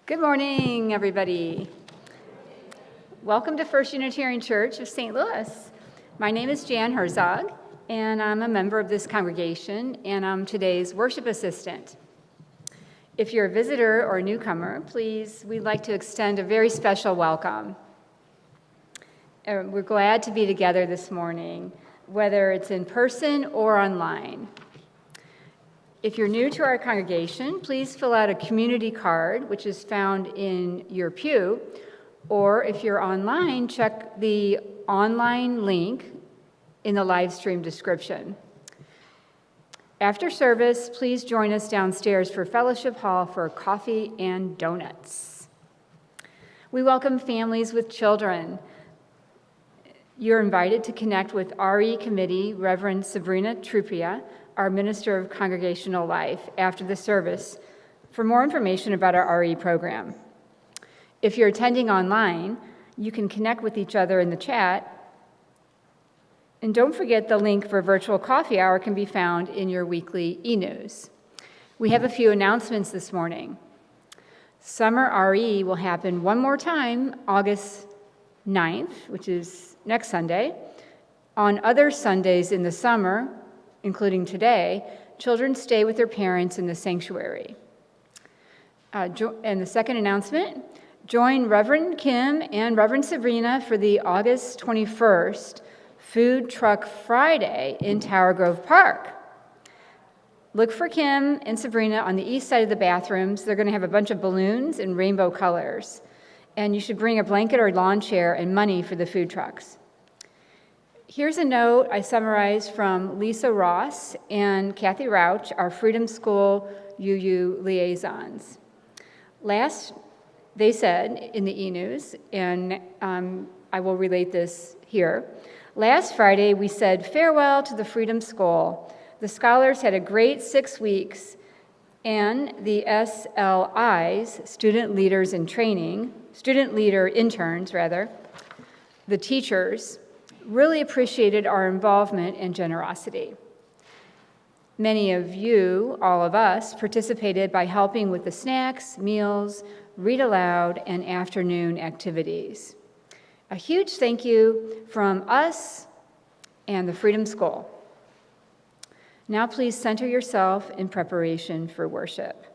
Good morning, everybody. Welcome to First Unitarian Church of St. Louis. My name is Jan Herzog, and I'm a member of this congregation, and I'm today's worship assistant. If you're a visitor or a newcomer, we'd like to extend a very special welcome. We're glad to be together this morning, whether it's in person or online. If you're new to our congregation, please fill out a community card, which is found in your pew, or if you're online, check the online link in the live stream description. After service, please join us downstairs for Fellowship Hall for coffee and donuts. We welcome families with children. You're invited to connect with RE Committee, Reverend Sabrina Trupia, our Minister of Congregational Life, after the service for more information about our RE program. If you're attending online, you can connect with each other in the chat. And don't forget the link for virtual coffee hour can be found in your weekly e-news. We have a few announcements this morning. Summer RE will happen one more time, August 9th, which is next Sunday. On other Sundays in the summer, including today, children stay with their parents in the sanctuary. And the second announcement, join Reverend Kim and Reverend Sabrina for the August 21st Food Truck Friday in Tower Grove Park. Look for Kim and Sabrina on the east side of the bathrooms. They're going to have a bunch of balloons in rainbow colors. And you should bring a blanket or lawn chair and money for the food trucks. Here's a note I summarized from Lisa Ross and Kathy Rauch, our Freedom School UU liaisons. They said in the e-news, and I will relate this here, last Friday we said farewell to the Freedom School. The scholars had a great 6 weeks, and the SLIs, student leader interns, the teachers, really appreciated our involvement and generosity. Many of you, all of us, participated by helping with the snacks, meals, read aloud, and afternoon activities. A huge thank you from us and the Freedom School. Now please center yourself in preparation for worship.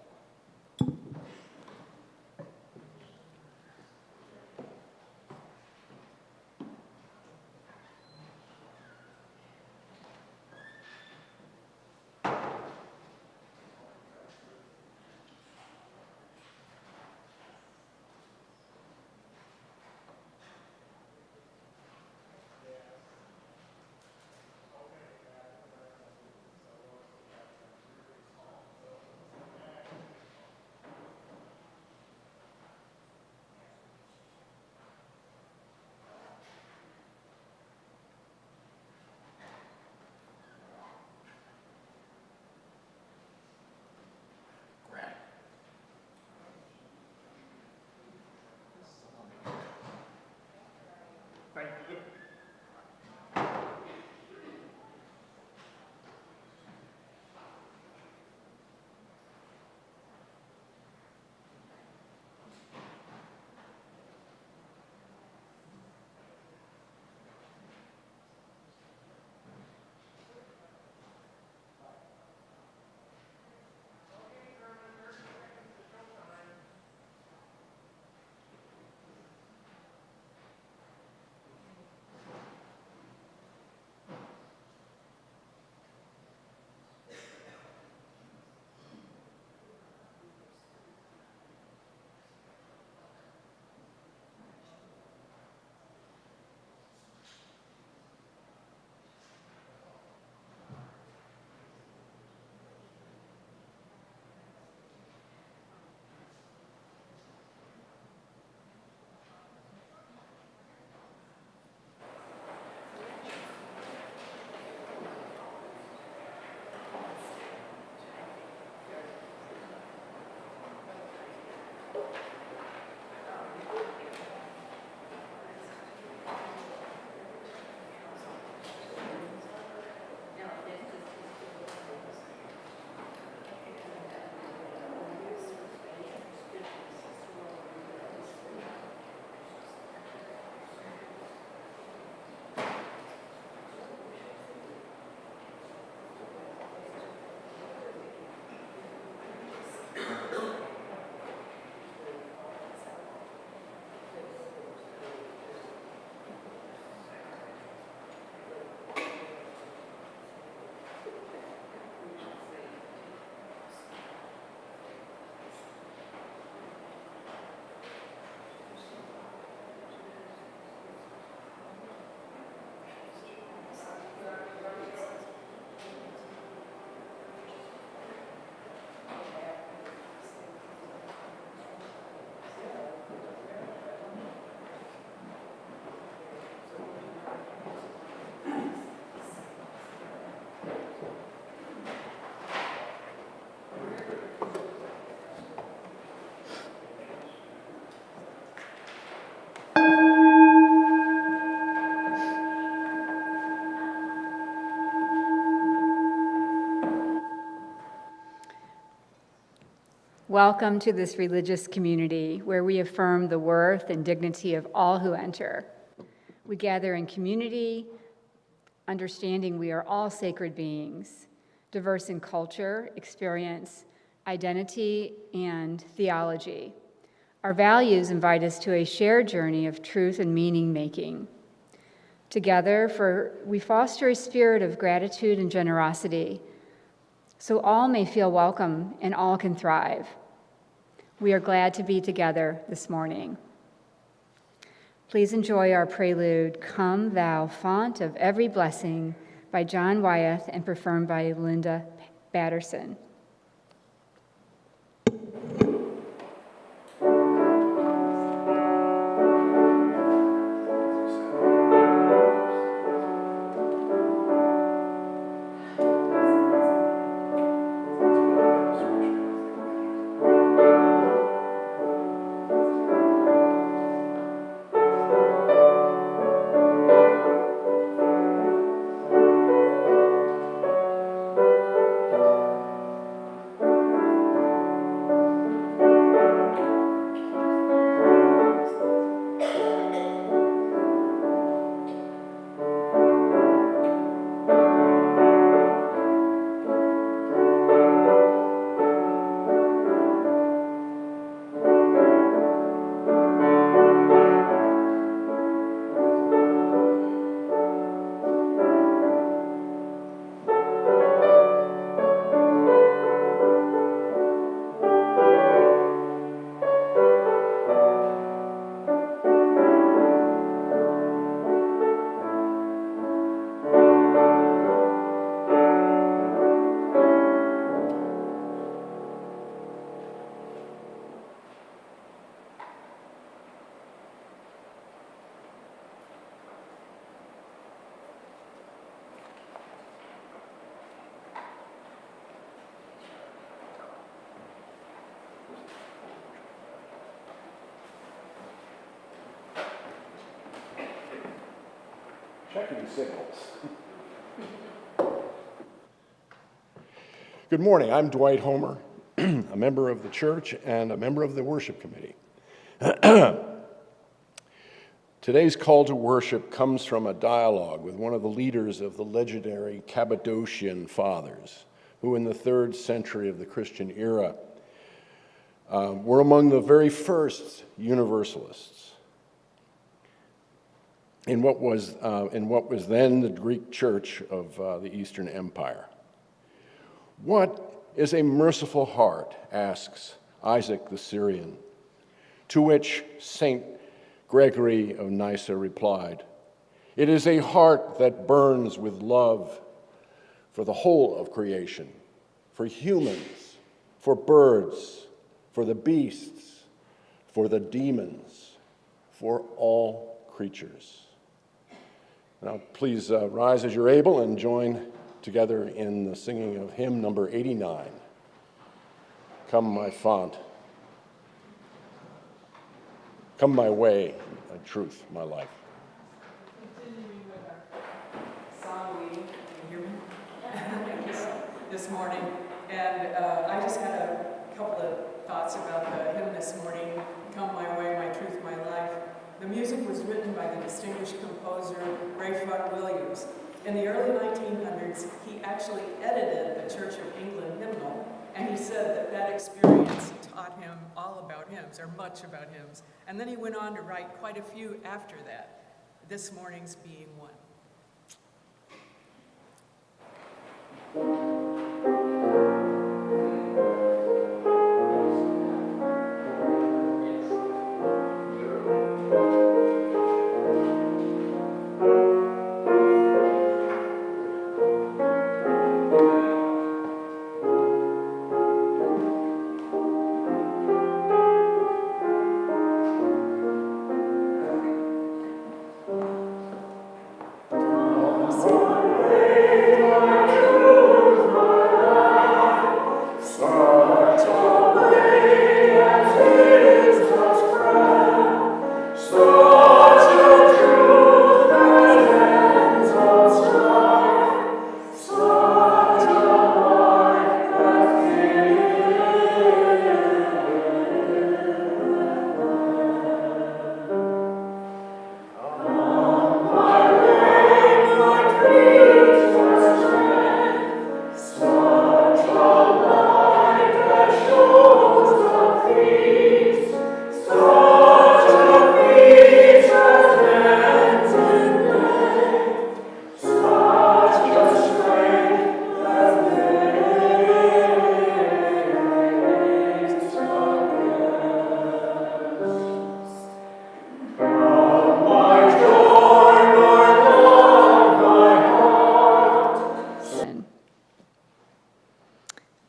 Welcome to this religious community where we affirm the worth and dignity of all who enter. We gather in community, understanding we are all sacred beings, diverse in culture, experience, identity, and theology. Our values invite us to a shared journey of truth and meaning-making. Together, we foster a spirit of gratitude and generosity, so all may feel welcome and all can thrive. We are glad to be together this morning. Please enjoy our prelude, Come Thou Font of Every Blessing, by John Wyeth and performed by Linda Batterson. Checking signals. Good morning, I'm Dwight Homer, a member of the church and a member of the worship committee. Today's call to worship comes from a dialogue with one of the leaders of the legendary Cappadocian Fathers, who in the 3rd century of the Christian era were among the very first Universalists in what was then the Greek church of the Eastern Empire. What is a merciful heart, asks Isaac the Syrian, to which Saint Gregory of Nyssa replied, "It is a heart that burns with love for the whole of creation, for humans, for birds, for the beasts, for the demons, for all creatures." Now, please rise as you're able and join together in the singing of hymn number 89, Come My Font, Come My Way, My Truth, My Life. Continuing with our song leading, can you hear me? This morning, and I just had a couple of thoughts about the hymn this morning, Come My Way, My Truth, My Life. The music was written by the distinguished composer Ralph Vaughan Williams. In the early 1900s, he actually edited the Church of England hymnal, and he said that that experience taught him all about hymns, or much about hymns. And then he went on to write quite a few after that, this morning's being one.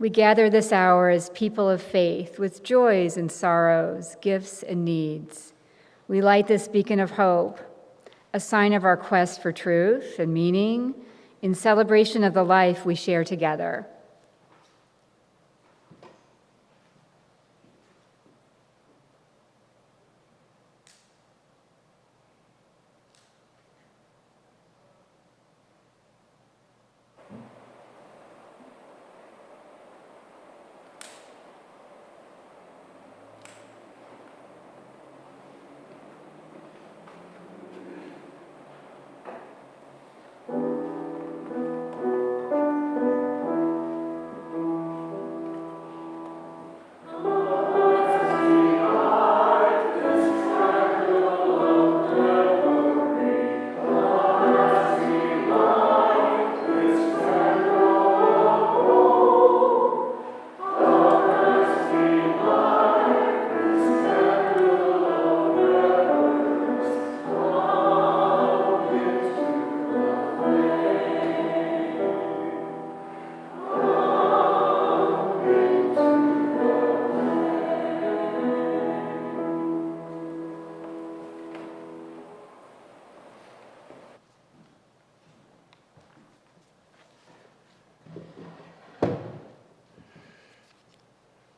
We gather this hour as people of faith with joys and sorrows, gifts and needs. We light this beacon of hope, a sign of our quest for truth and meaning in celebration of the life we share together.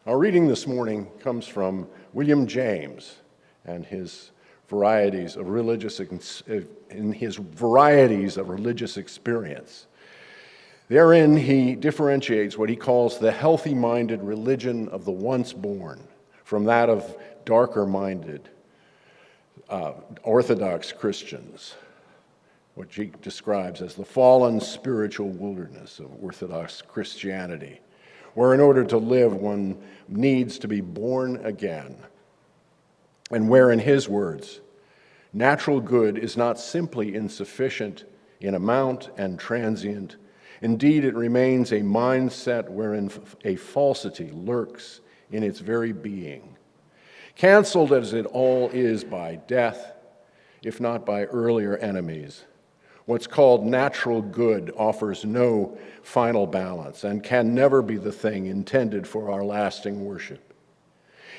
Our reading this morning comes from William James and his varieties of religious experience. Therein, he differentiates what he calls the healthy-minded religion of the once born from that of darker-minded Orthodox Christians, what he describes as the fallen spiritual wilderness of Orthodox Christianity, where in order to live, one needs to be born again, and where, in his words, natural good is not simply insufficient in amount and transient. Indeed, it remains a mindset wherein a falsity lurks in its very being, canceled as it all is by death, if not by earlier enemies. What's called natural good offers no final balance and can never be the thing intended for our lasting worship.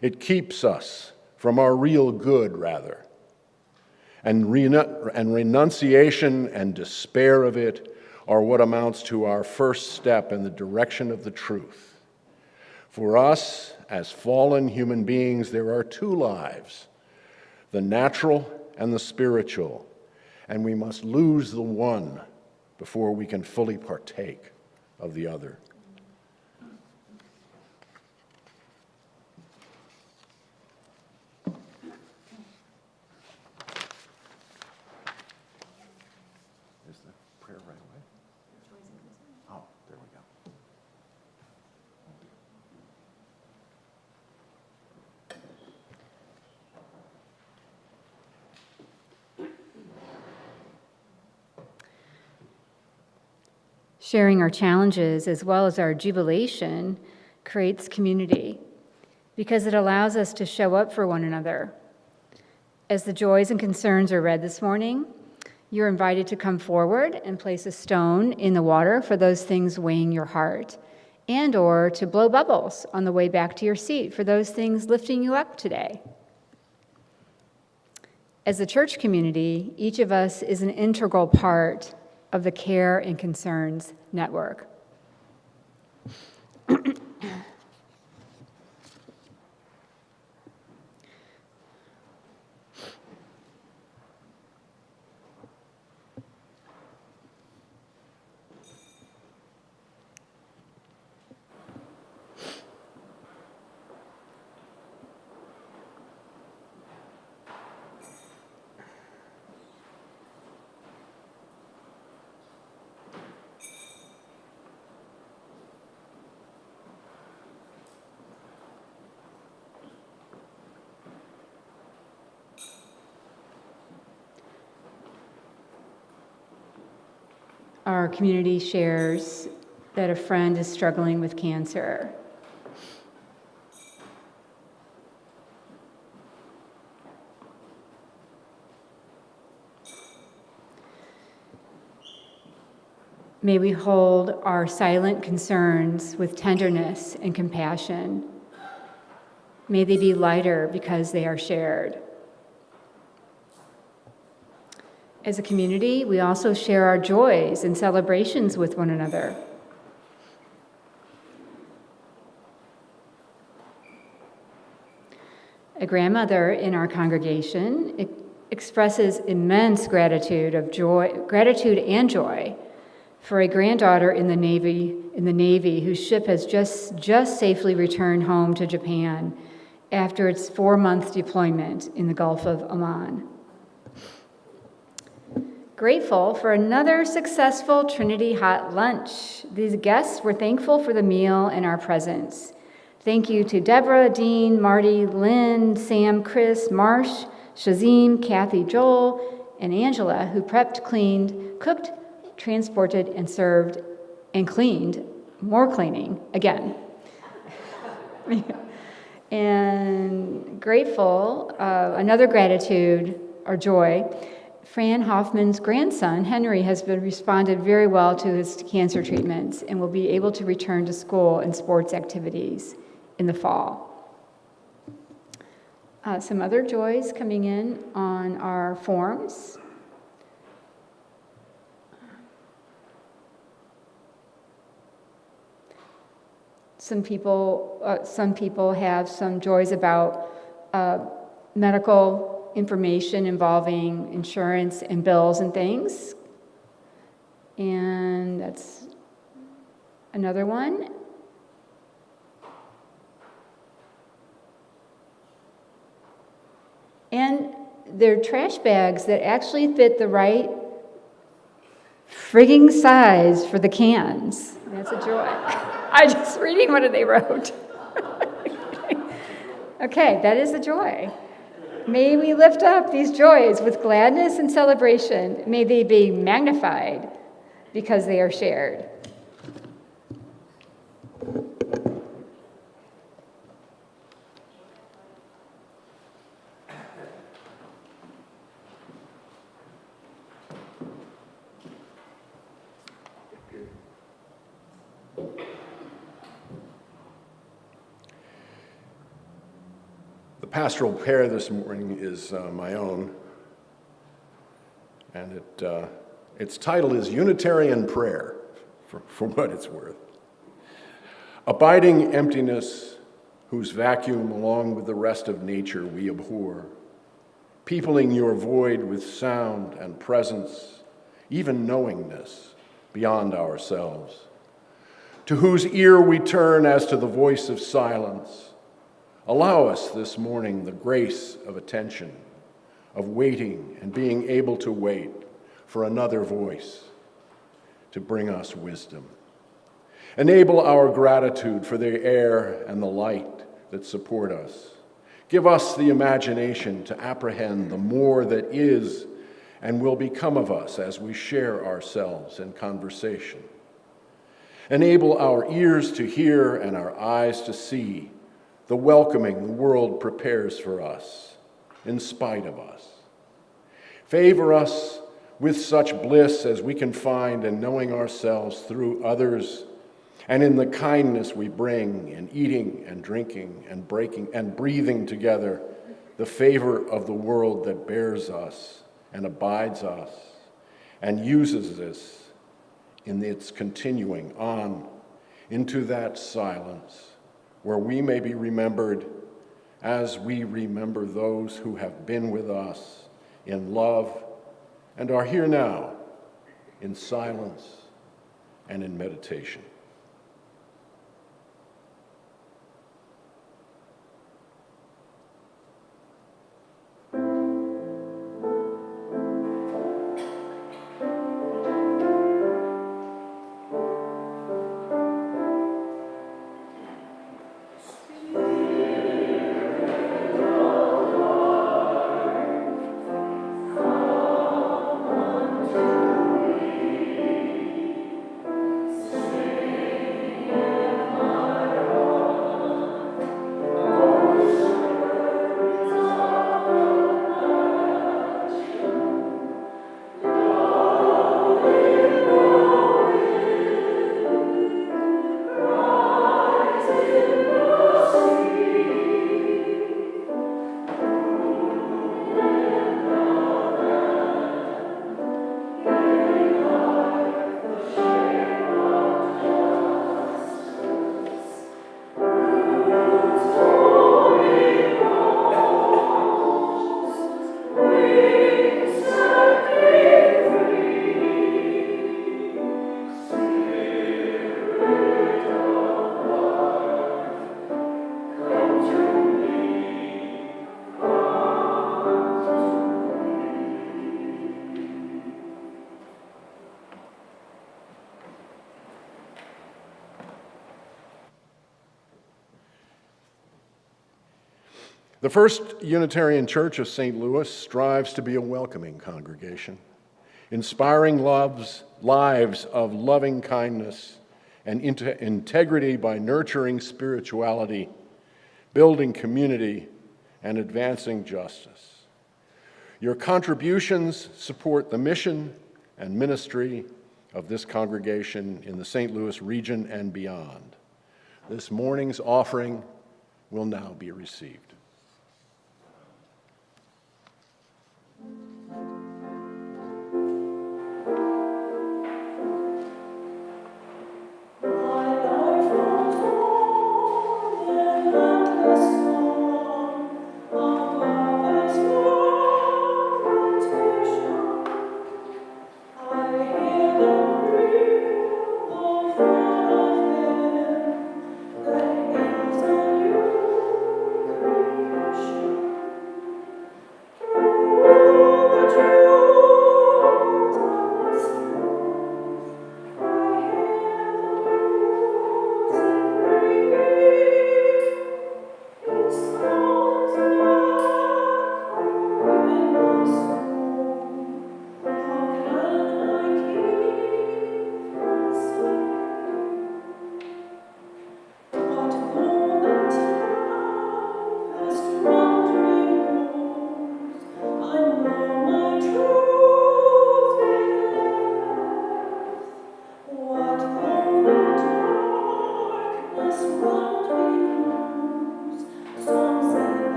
It keeps us from our real good, rather, and renunciation and despair of it are what amounts to our first step in the direction of the truth. For us, as fallen human beings, there are two lives, the natural and the spiritual, and we must lose the one before we can fully partake of the other. Is the prayer right away? Oh, there we go. Sharing our challenges as well as our jubilation creates community because it allows us to show up for one another. As the joys and concerns are read this morning, you're invited to come forward and place a stone in the water for those things weighing your heart, and or to blow bubbles on the way back to your seat for those things lifting you up today. As a church community, each of us is an integral part of the Care and Concerns Network. Our community shares that a friend is struggling with cancer. May we hold our silent concerns with tenderness and compassion. May they be lighter because they are shared. As a community, we also share our joys and celebrations with one another. A grandmother in our congregation expresses immense gratitude and joy for a granddaughter in the Navy whose ship has just safely returned home to Japan after its 4-month deployment in the Gulf of Oman. Grateful for another successful Trinity Hot Lunch. These guests were thankful for the meal and our presence. Thank you to Deborah, Dean, Marty, Lynn, Sam, Chris, Marsh, Shazim, Kathy, Joel, and Angela, who prepped, cleaned, cooked, transported, and served, and cleaned, more cleaning, again. And grateful, another gratitude or joy, Fran Hoffman's grandson, Henry, has responded very well to his cancer treatments and will be able to return to school and sports activities in the fall. Some other joys coming in on our forms. Some people have some joys about medical information involving insurance and bills and things. And that's another one. And they're trash bags that actually fit the right frigging size for the cans. That's a joy. I'm just reading what they wrote. Okay, that is a joy. May we lift up these joys with gladness and celebration. May they be magnified because they are shared. The pastoral prayer this morning is my own, and its title is Unitarian Prayer, for what it's worth. Abiding emptiness, whose vacuum along with the rest of nature we abhor, peopling your void with sound and presence, even knowingness beyond ourselves, to whose ear we turn as to the voice of silence. Allow us this morning the grace of attention, of waiting and being able to wait for another voice to bring us wisdom. Enable our gratitude for the air and the light that support us. Give us the imagination to apprehend the more that is and will become of us as we share ourselves in conversation. Enable our ears to hear and our eyes to see the welcoming the world prepares for us, in spite of us. Favor us with such bliss as we can find in knowing ourselves through others, and in the kindness we bring in eating and drinking and breaking and breathing together, the favor of the world that bears us and abides us and uses this in its continuing on into that silence where we may be remembered as we remember those who have been with us in love and are here now in silence and in meditation. Sing The First Unitarian Church of St. Louis strives to be a welcoming congregation, inspiring lives of loving kindness and integrity by nurturing spirituality, building community, and advancing justice. Your contributions support the mission and ministry of this congregation in the St. Louis region and beyond. This morning's offering will now be received.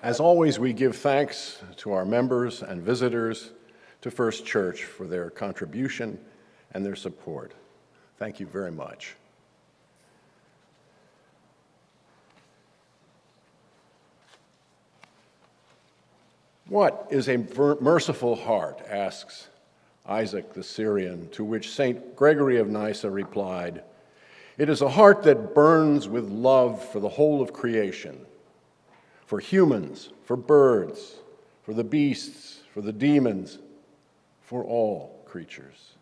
As always, we give thanks to our members and visitors to First Church for their contribution and their support. Thank you very much. What is a merciful heart, asks Isaac the Syrian, to which St. Gregory of Nyssa replied, "It is a heart that burns with love for the whole of creation, for humans, for birds, for the beasts, for the demons, for all creatures."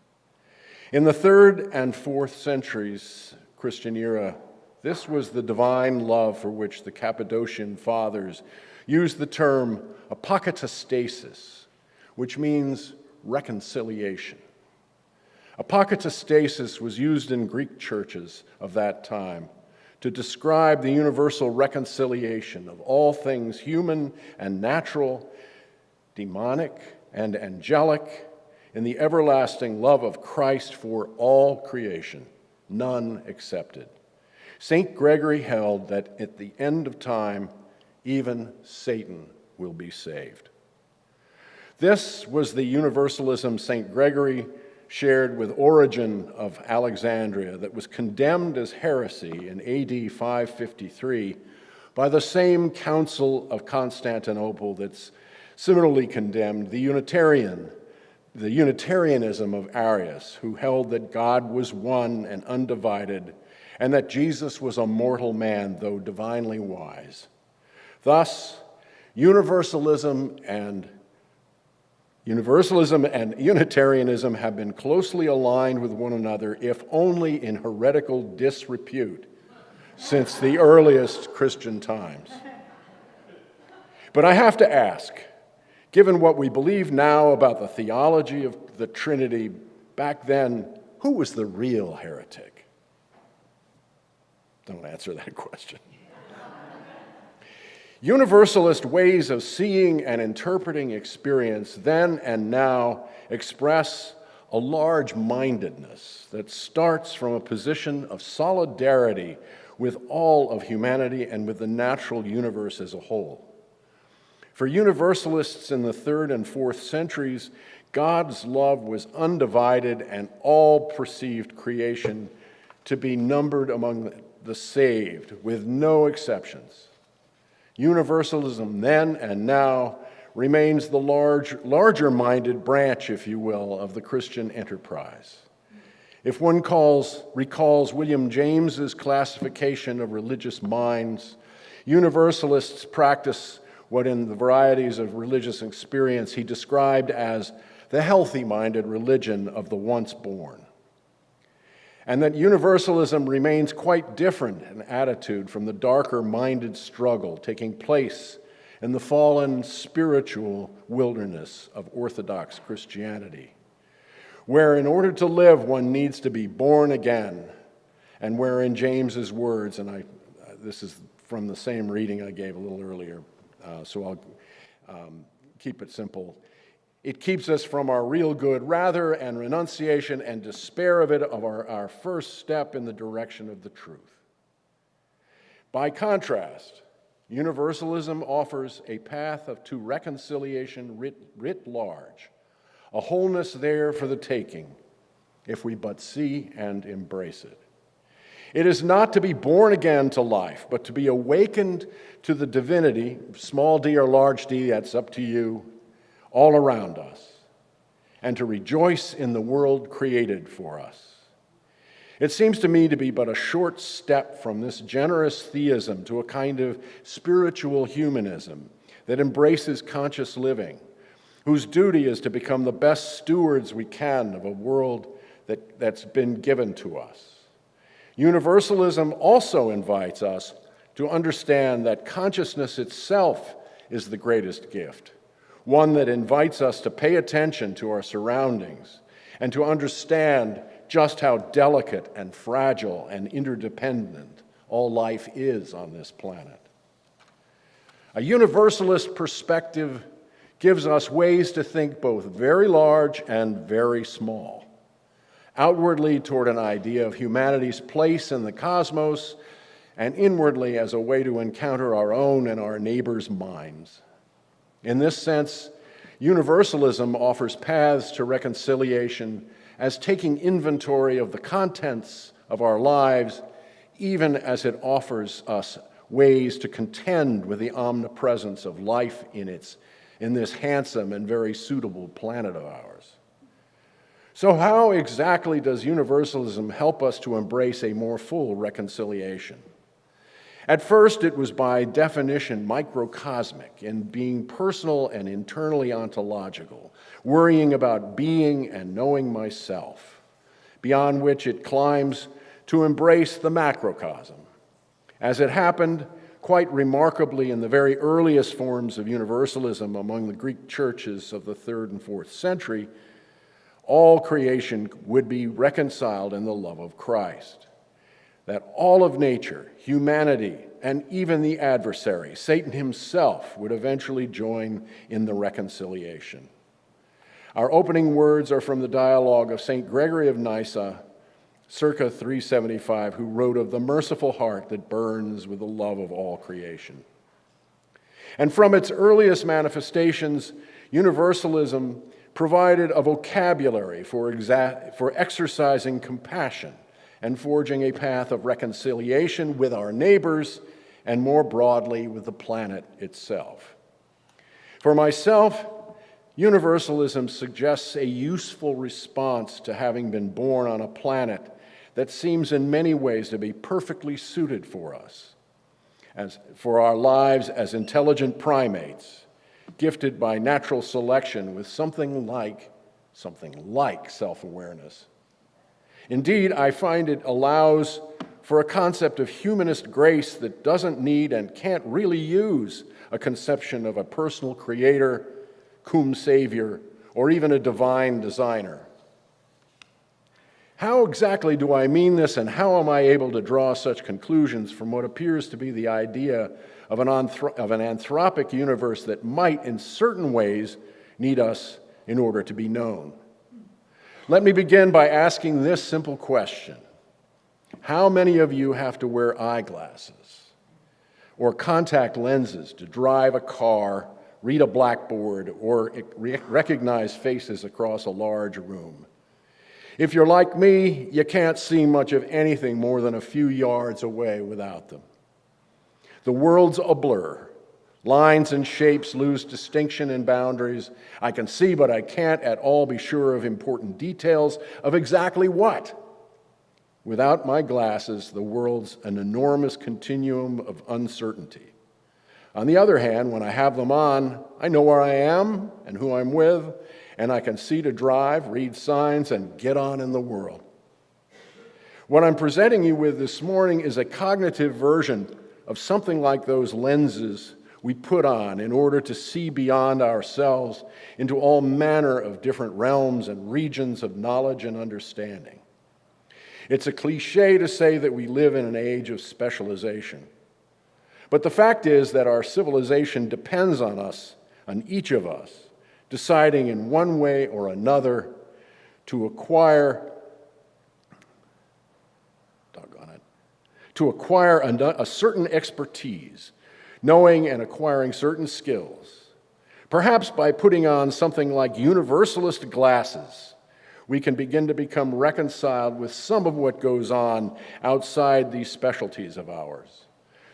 In the 3rd and 4th centuries Christian era, this was the divine love for which the Cappadocian fathers used the term apokatastasis, which means reconciliation. Apokatastasis was used in Greek churches of that time to describe the universal reconciliation of all things human and natural, demonic and angelic, in the everlasting love of Christ for all creation, none excepted. St. Gregory held that at the end of time, even Satan will be saved. This was the Universalism St. Gregory shared with Origen of Alexandria that was condemned as heresy in AD 553 by the same Council of Constantinople that's similarly condemned the Unitarian the Unitarianism of Arius, who held that God was one and undivided, and that Jesus was a mortal man, though divinely wise. Thus, Universalism and Unitarianism have been closely aligned with one another, if only in heretical disrepute, since the earliest Christian times. But I have to ask, given what we believe now about the theology of the Trinity, back then, who was the real heretic? Don't answer that question. Universalist ways of seeing and interpreting experience then and now express a large-mindedness that starts from a position of solidarity with all of humanity and with the natural universe as a whole. For Universalists in the 3rd and 4th centuries, God's love was undivided and all perceived creation to be numbered among the saved, with no exceptions. Universalism then and now remains the larger-minded branch, if you will, of the Christian enterprise. If one recalls William James's classification of religious minds, Universalists practice what in the varieties of religious experience he described as the healthy-minded religion of the once born. And that Universalism remains quite different in attitude from the darker-minded struggle taking place in the fallen spiritual wilderness of Orthodox Christianity, where in order to live one needs to be born again, and where in James's words, and this is from the same reading I gave a little earlier, so I'll keep it simple. It keeps us from our real good, rather, and renunciation and despair of it, of our first step in the direction of the truth. By contrast, Universalism offers a path to reconciliation writ large, a wholeness there for the taking, if we but see and embrace it. It is not to be born again to life, but to be awakened to the divinity, small d or large d, that's up to you, all around us, and to rejoice in the world created for us. It seems to me to be but a short step from this generous theism to a kind of spiritual humanism that embraces conscious living, whose duty is to become the best stewards we can of a world that's been given to us. Universalism also invites us to understand that consciousness itself is the greatest gift, one that invites us to pay attention to our surroundings and to understand just how delicate and fragile and interdependent all life is on this planet. A universalist perspective gives us ways to think both very large and very small, outwardly toward an idea of humanity's place in the cosmos, and inwardly as a way to encounter our own and our neighbors' minds. In this sense, Universalism offers paths to reconciliation as taking inventory of the contents of our lives, even as it offers us ways to contend with the omnipresence of life in this handsome and very suitable planet of ours. So how exactly does Universalism help us to embrace a more full reconciliation? At first, it was by definition microcosmic in being personal and internally ontological, worrying about being and knowing myself, beyond which it climbs to embrace the macrocosm. As it happened, quite remarkably, in the very earliest forms of Universalism among the Greek churches of the 3rd and 4th century, all creation would be reconciled in the love of Christ. That all of nature, humanity, and even the adversary, Satan himself, would eventually join in the reconciliation. Our opening words are from the dialogue of St. Gregory of Nyssa, circa 375, who wrote of the merciful heart that burns with the love of all creation. And from its earliest manifestations, Universalism provided a vocabulary for exercising compassion and forging a path of reconciliation with our neighbors and more broadly with the planet itself. For myself, Universalism suggests a useful response to having been born on a planet that seems in many ways to be perfectly suited for us, as for our lives as intelligent primates, gifted by natural selection with something like self-awareness. Indeed, I find it allows for a concept of humanist grace that doesn't need and can't really use a conception of a personal creator, cum savior, or even a divine designer. How exactly do I mean this, and how am I able to draw such conclusions from what appears to be the idea of an anthropic universe that might, in certain ways, need us in order to be known? Let me begin by asking this simple question. How many of you have to wear eyeglasses or contact lenses to drive a car, read a blackboard, or recognize faces across a large room? If you're like me, you can't see much of anything more than a few yards away without them. The world's a blur. Lines and shapes lose distinction and boundaries. I can see, but I can't at all be sure of important details of exactly what. Without my glasses, the world's an enormous continuum of uncertainty. On the other hand, when I have them on, I know where I am and who I'm with, and I can see to drive, read signs, and get on in the world. What I'm presenting you with this morning is a cognitive version of something like those lenses we put on in order to see beyond ourselves into all manner of different realms and regions of knowledge and understanding. It's a cliche to say that we live in an age of specialization. But the fact is that our civilization depends on us, on each of us, deciding in one way or another to acquire a certain expertise, knowing and acquiring certain skills. Perhaps by putting on something like Universalist glasses, we can begin to become reconciled with some of what goes on outside these specialties of ours,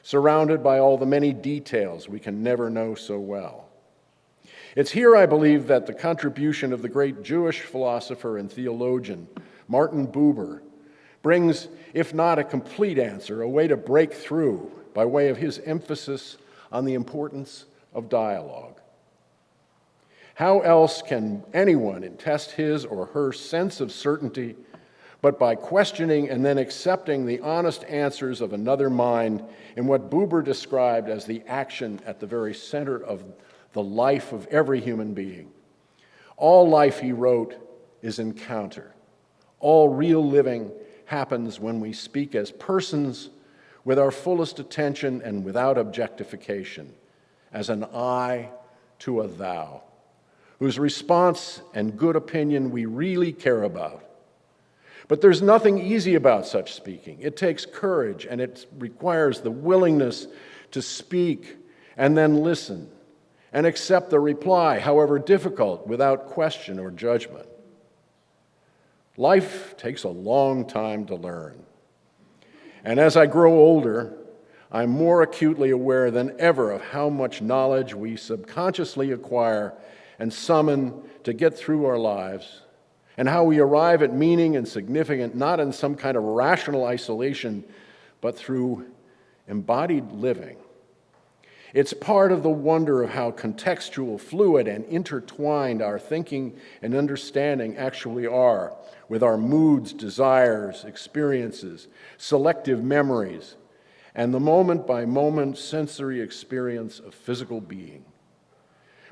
surrounded by all the many details we can never know so well. It's here, I believe, that the contribution of the great Jewish philosopher and theologian, Martin Buber, brings, if not a complete answer, a way to break through by way of his emphasis on the importance of dialogue. How else can anyone test his or her sense of certainty but by questioning and then accepting the honest answers of another mind in what Buber described as the action at the very center of the life of every human being? All life, he wrote, is encounter. All real living happens when we speak as persons with our fullest attention and without objectification, as an I to a thou, whose response and good opinion we really care about. But there's nothing easy about such speaking. It takes courage, and it requires the willingness to speak and then listen and accept the reply, however difficult, without question or judgment. Life takes a long time to learn. And as I grow older, I'm more acutely aware than ever of how much knowledge we subconsciously acquire and summon to get through our lives, and how we arrive at meaning and significance not in some kind of rational isolation, but through embodied living. It's part of the wonder of how contextual, fluid, and intertwined our thinking and understanding actually are, with our moods, desires, experiences, selective memories, and the moment-by-moment sensory experience of physical being.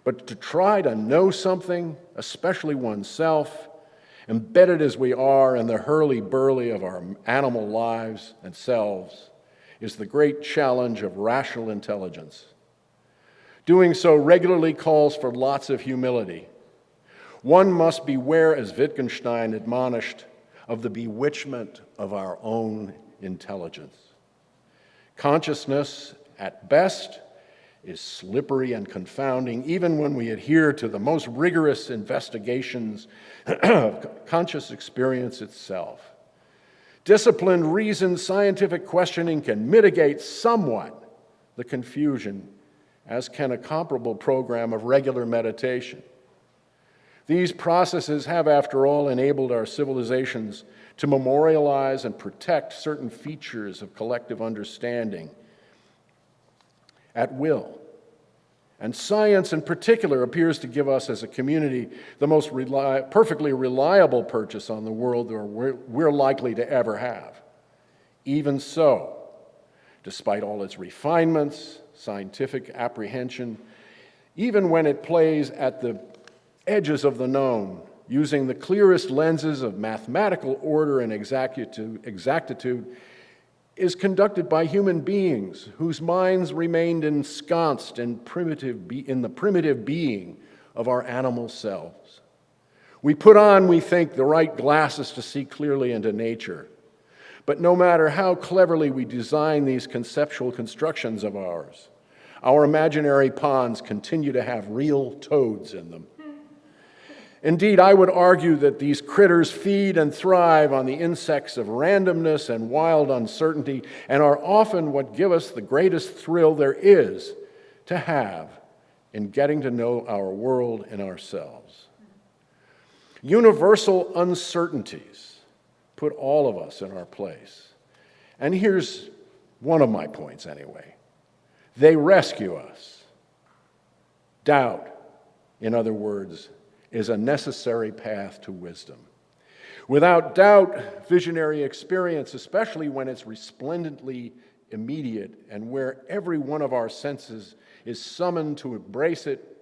But to try to know something, especially oneself, embedded as we are in the hurly-burly of our animal lives and selves, is the great challenge of rational intelligence. Doing so regularly calls for lots of humility. One must beware, as Wittgenstein admonished, of the bewitchment of our own intelligence. Consciousness, at best, is slippery and confounding, even when we adhere to the most rigorous investigations of conscious experience itself. Disciplined, reasoned, scientific questioning can mitigate somewhat the confusion, as can a comparable program of regular meditation. These processes have, after all, enabled our civilizations to memorialize and protect certain features of collective understanding at will. And science in particular appears to give us as a community the most perfectly reliable purchase on the world that we're likely to ever have. Even so, despite all its refinements, scientific apprehension, even when it plays at the edges of the known, using the clearest lenses of mathematical order and exactitude, is conducted by human beings whose minds remained ensconced in the primitive being of our animal selves. We put on, we think, the right glasses to see clearly into nature. But no matter how cleverly we design these conceptual constructions of ours, our imaginary ponds continue to have real toads in them. Indeed, I would argue that these critters feed and thrive on the insects of randomness and wild uncertainty, and are often what give us the greatest thrill there is to have in getting to know our world and ourselves. Universal uncertainties put all of us in our place. And here's one of my points anyway. They rescue us. Doubt, in other words, is a necessary path to wisdom. Without doubt, visionary experience, especially when it's resplendently immediate and where every one of our senses is summoned to embrace it,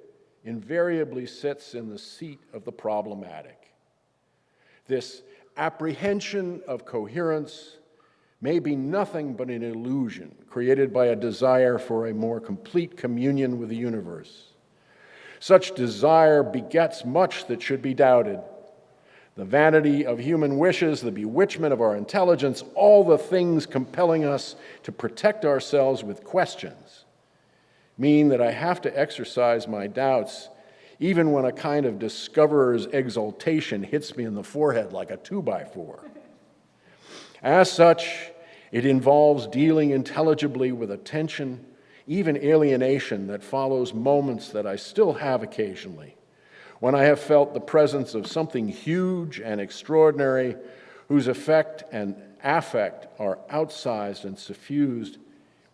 invariably sits in the seat of the problematic. This apprehension of coherence may be nothing but an illusion created by a desire for a more complete communion with the universe. Such desire begets much that should be doubted. The vanity of human wishes, the bewitchment of our intelligence, all the things compelling us to protect ourselves with questions, mean that I have to exercise my doubts even when a kind of discoverer's exultation hits me in the forehead like a 2x4. As such, it involves dealing intelligibly with a tension, even alienation, that follows moments that I still have occasionally, when I have felt the presence of something huge and extraordinary whose effect and affect are outsized and suffused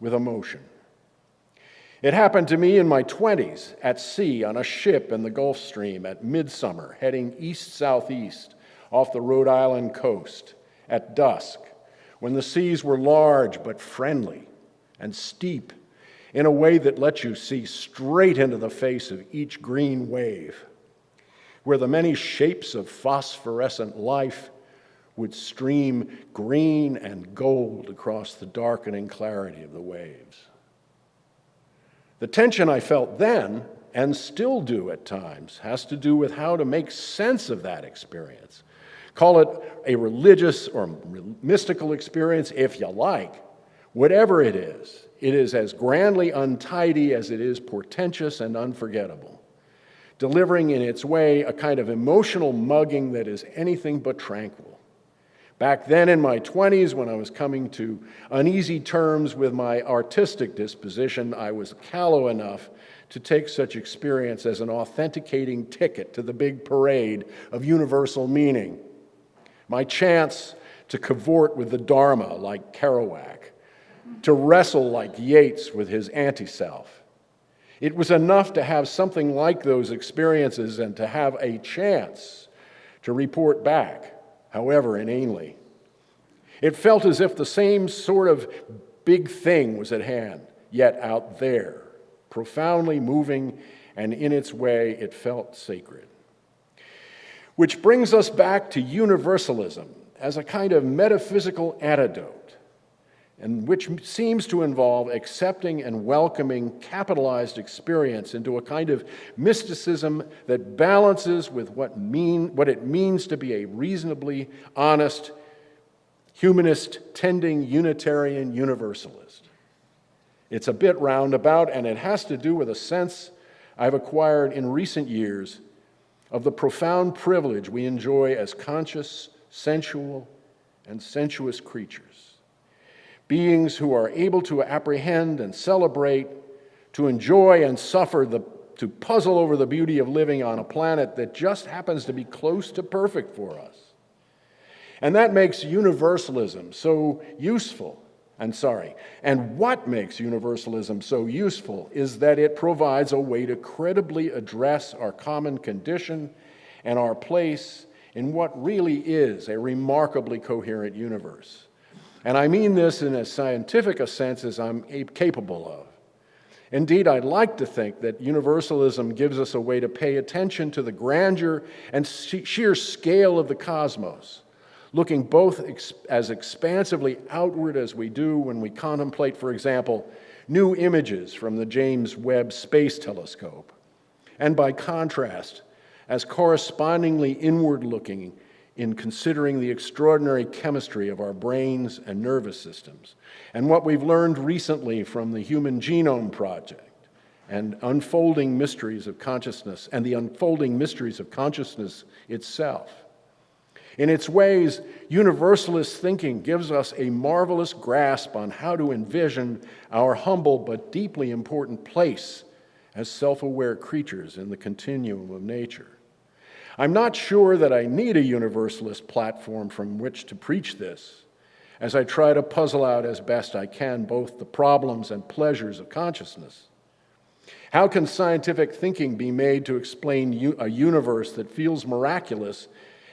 with emotion. It happened to me in my 20s at sea on a ship in the Gulf Stream at midsummer, heading east-southeast off the Rhode Island coast at dusk, when the seas were large but friendly and steep in a way that lets you see straight into the face of each green wave, where the many shapes of phosphorescent life would stream green and gold across the darkening clarity of the waves. The tension I felt then, and still do at times, has to do with how to make sense of that experience. Call it a religious or mystical experience if you like. Whatever it is as grandly untidy as it is portentous and unforgettable, delivering in its way a kind of emotional mugging that is anything but tranquil. Back then in my 20s, when I was coming to uneasy terms with my artistic disposition, I was callow enough to take such experience as an authenticating ticket to the big parade of universal meaning. My chance to cavort with the Dharma like Kerouac, to wrestle like Yeats with his anti-self. It was enough to have something like those experiences and to have a chance to report back, however inanely. It felt as if the same sort of big thing was at hand, yet out there, profoundly moving, and in its way it felt sacred. Which brings us back to universalism as a kind of metaphysical antidote, and which seems to involve accepting and welcoming capitalized experience into a kind of mysticism that balances with what it means to be a reasonably honest, humanist-tending Unitarian Universalist. It's a bit roundabout, and it has to do with a sense I've acquired in recent years of the profound privilege we enjoy as conscious, sensual, and sensuous creatures. Beings who are able to apprehend and celebrate, to enjoy and suffer the to puzzle over the beauty of living on a planet that just happens to be close to perfect for us. And that makes universalism so useful. And what makes universalism so useful is that it provides a way to credibly address our common condition and our place in what really is a remarkably coherent universe. And I mean this in as scientific a sense as I'm capable of. Indeed, I'd like to think that universalism gives us a way to pay attention to the grandeur and sheer scale of the cosmos, looking both as expansively outward as we do when we contemplate, for example, new images from the James Webb Space Telescope, and by contrast, as correspondingly inward-looking in considering the extraordinary chemistry of our brains and nervous systems, and what we've learned recently from the Human Genome Project, and unfolding mysteries of consciousness, and the unfolding mysteries of consciousness itself. In its ways, universalist thinking gives us a marvelous grasp on how to envision our humble but deeply important place as self-aware creatures in the continuum of nature. I'm not sure that I need a universalist platform from which to preach this, as I try to puzzle out as best I can both the problems and pleasures of consciousness. How can scientific thinking be made to explain a universe that feels miraculous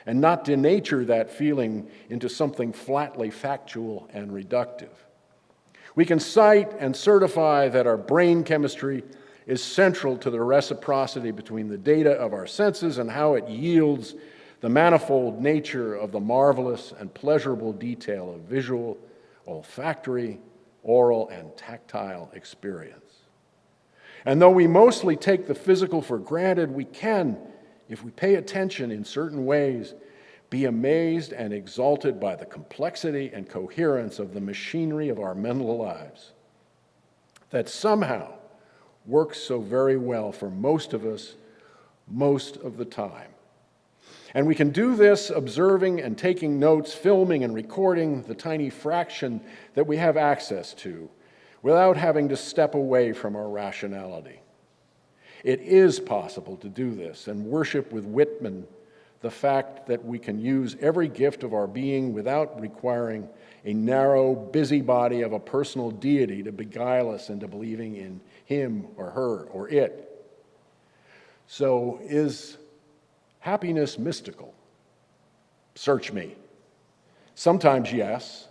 and not denature that feeling into something flatly factual and reductive? We can cite and certify that our brain chemistry is central to the reciprocity between the data of our senses and how it yields the manifold nature of the marvelous and pleasurable detail of visual, olfactory, oral, and tactile experience. And though we mostly take the physical for granted, we can, if we pay attention in certain ways, be amazed and exalted by the complexity and coherence of the machinery of our mental lives that somehow works so very well for most of us most of the time. And we can do this observing and taking notes, filming and recording the tiny fraction that we have access to without having to step away from our rationality. It is possible to do this and worship with Whitman the fact that we can use every gift of our being without requiring a narrow busybody of a personal deity to beguile us into believing in him or her or it. So is happiness mystical? Search me. Sometimes yes,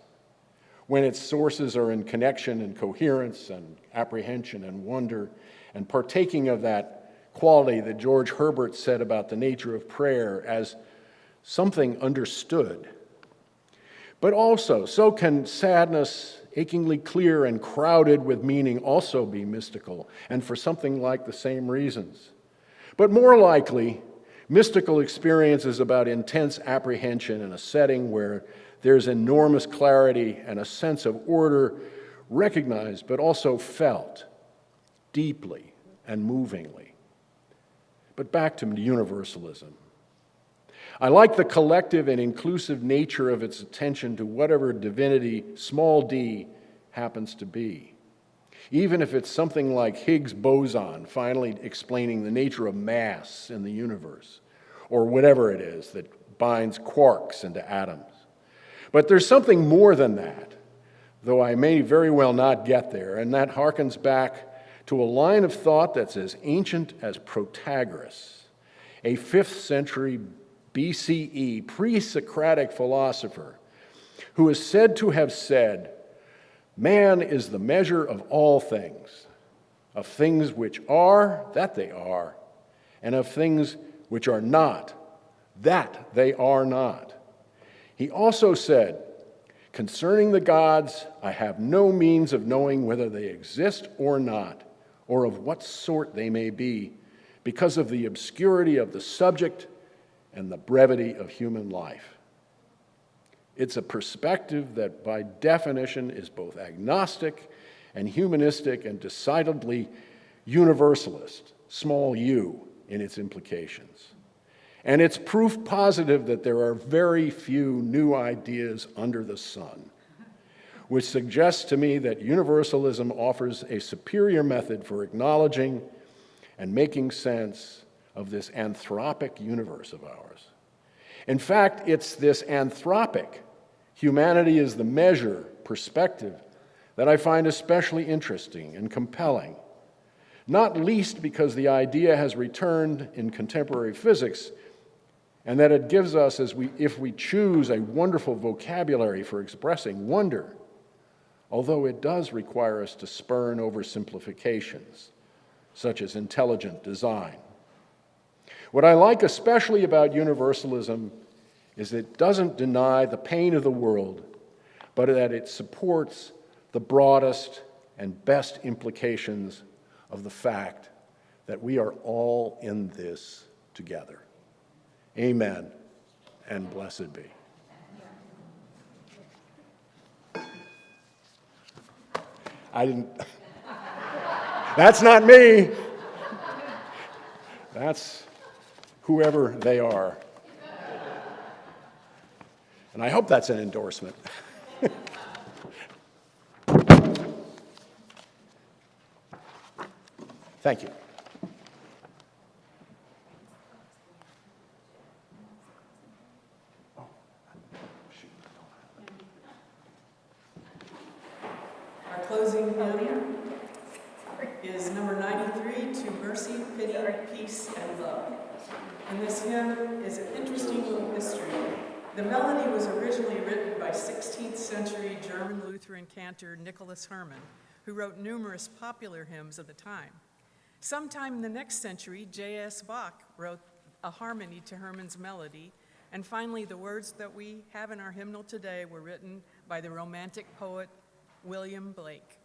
when its sources are in connection and coherence and apprehension and wonder and partaking of that quality that George Herbert said about the nature of prayer as something understood. But also, so can sadness, achingly clear and crowded with meaning, also be mystical, and for something like the same reasons. But more likely, mystical experience is about intense apprehension in a setting where there's enormous clarity and a sense of order recognized but also felt deeply and movingly. But back to universalism. I like the collective and inclusive nature of its attention to whatever divinity, small d, happens to be. Even if it's something like Higgs boson finally explaining the nature of mass in the universe, or whatever it is that binds quarks into atoms. But there's something more than that, though I may very well not get there, and that harkens back to a line of thought that's as ancient as Protagoras, a 5th century BCE pre-Socratic philosopher who is said to have said, "Man is the measure of all things, of things which are, that they are, and of things which are not, that they are not." He also said, "Concerning the gods, I have no means of knowing whether they exist or not, or of what sort they may be, because of the obscurity of the subject and the brevity of human life." It's a perspective that by definition is both agnostic and humanistic and decidedly universalist, small u, in its implications. And it's proof positive that there are very few new ideas under the sun, which suggests to me that universalism offers a superior method for acknowledging and making sense of this anthropic universe of ours. In fact, it's this anthropic, humanity is the measure, perspective, that I find especially interesting and compelling, not least because the idea has returned in contemporary physics and that it gives us, if we choose, a wonderful vocabulary for expressing wonder, although it does require us to spurn oversimplifications, such as intelligent design. What I like especially about universalism is it doesn't deny the pain of the world, but that it supports the broadest and best implications of the fact that we are all in this together. Amen, and blessed be. I didn't. That's not me. That's whoever they are. And I hope that's an endorsement. Thank you. Our closing hymn is number 93, To Mercy, Pity, Peace, and Love. And this hymn is an interesting little history. The melody was originally written by 16th century German Lutheran cantor Nicholas Hermann, who wrote numerous popular hymns of the time. Sometime in the next century, J.S. Bach wrote a harmony to Hermann's melody, and finally the words that we have in our hymnal today were written by the Romantic poet William Blake.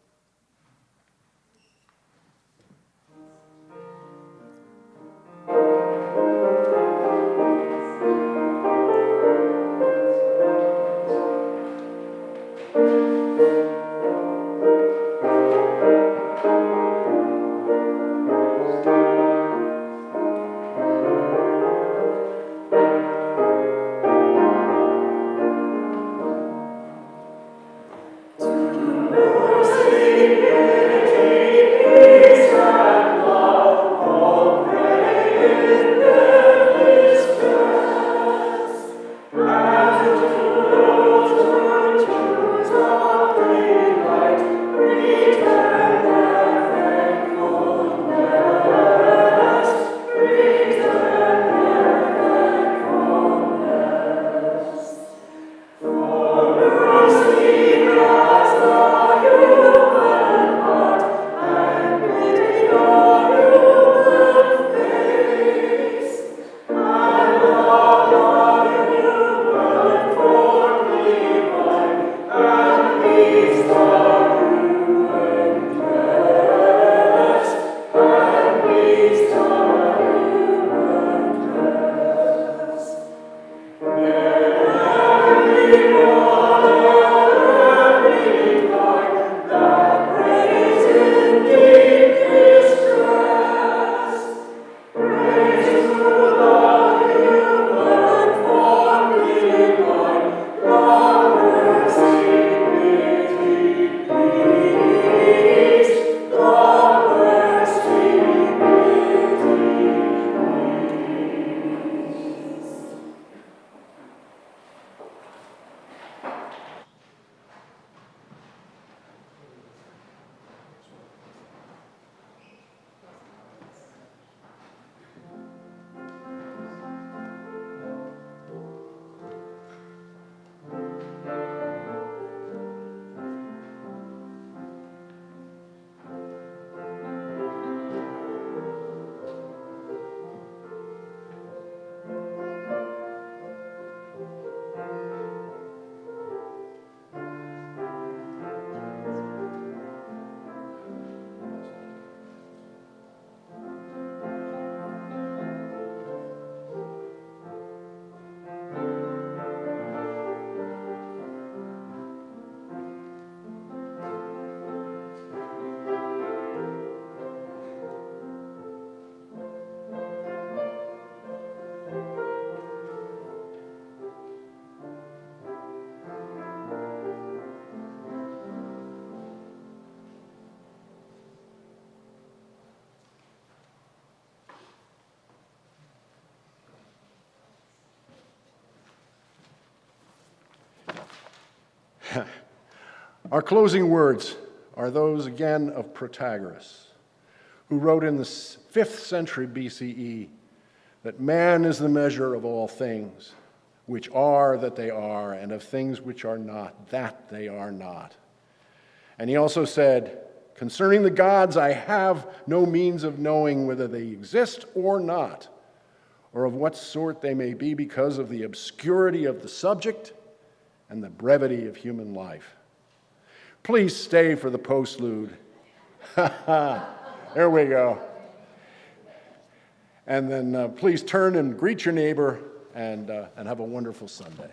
Our closing words are those again of Protagoras, who wrote in the 5th century BCE that man is the measure of all things, which are that they are, and of things which are not, that they are not. And he also said, concerning the gods, I have no means of knowing whether they exist or not, or of what sort they may be because of the obscurity of the subject and the brevity of human life. Please stay for the postlude. There we go. And then please turn and greet your neighbor and have a wonderful Sunday.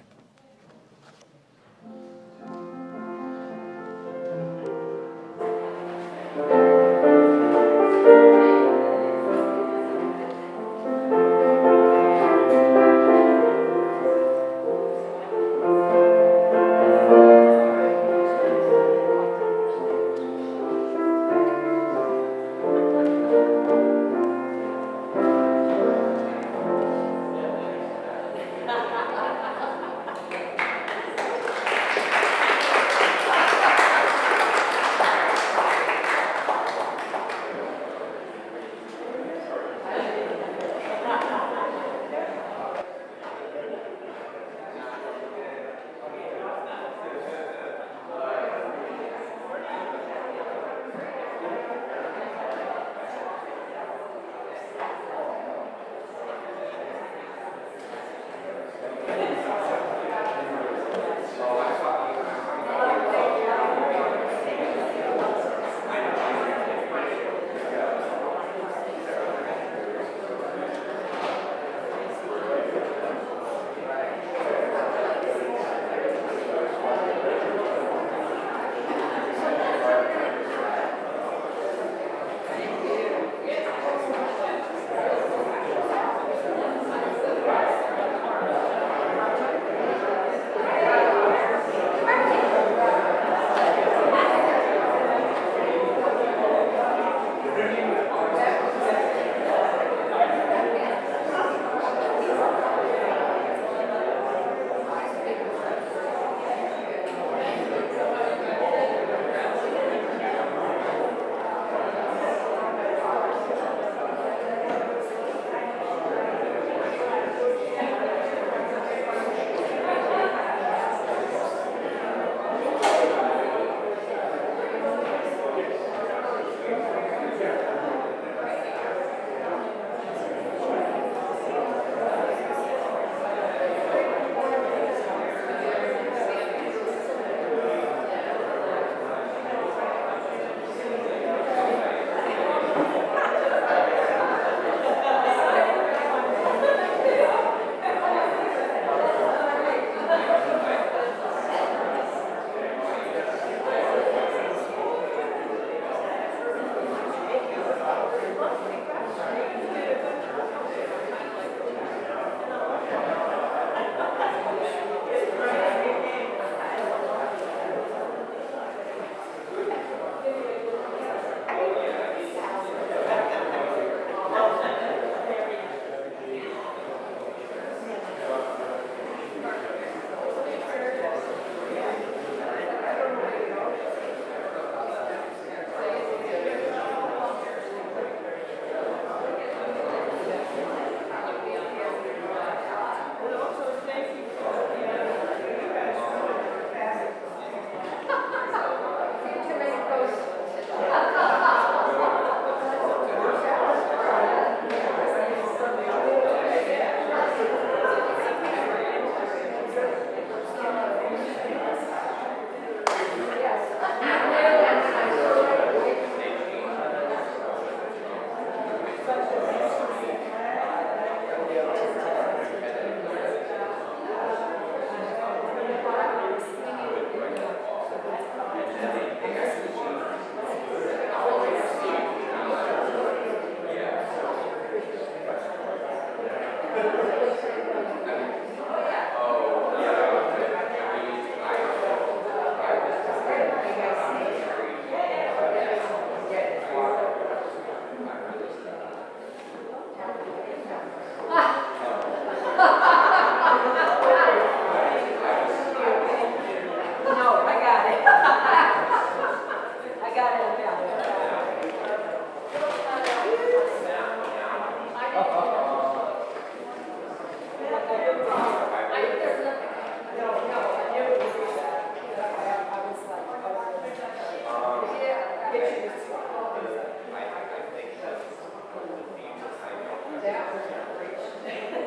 that was outrageous.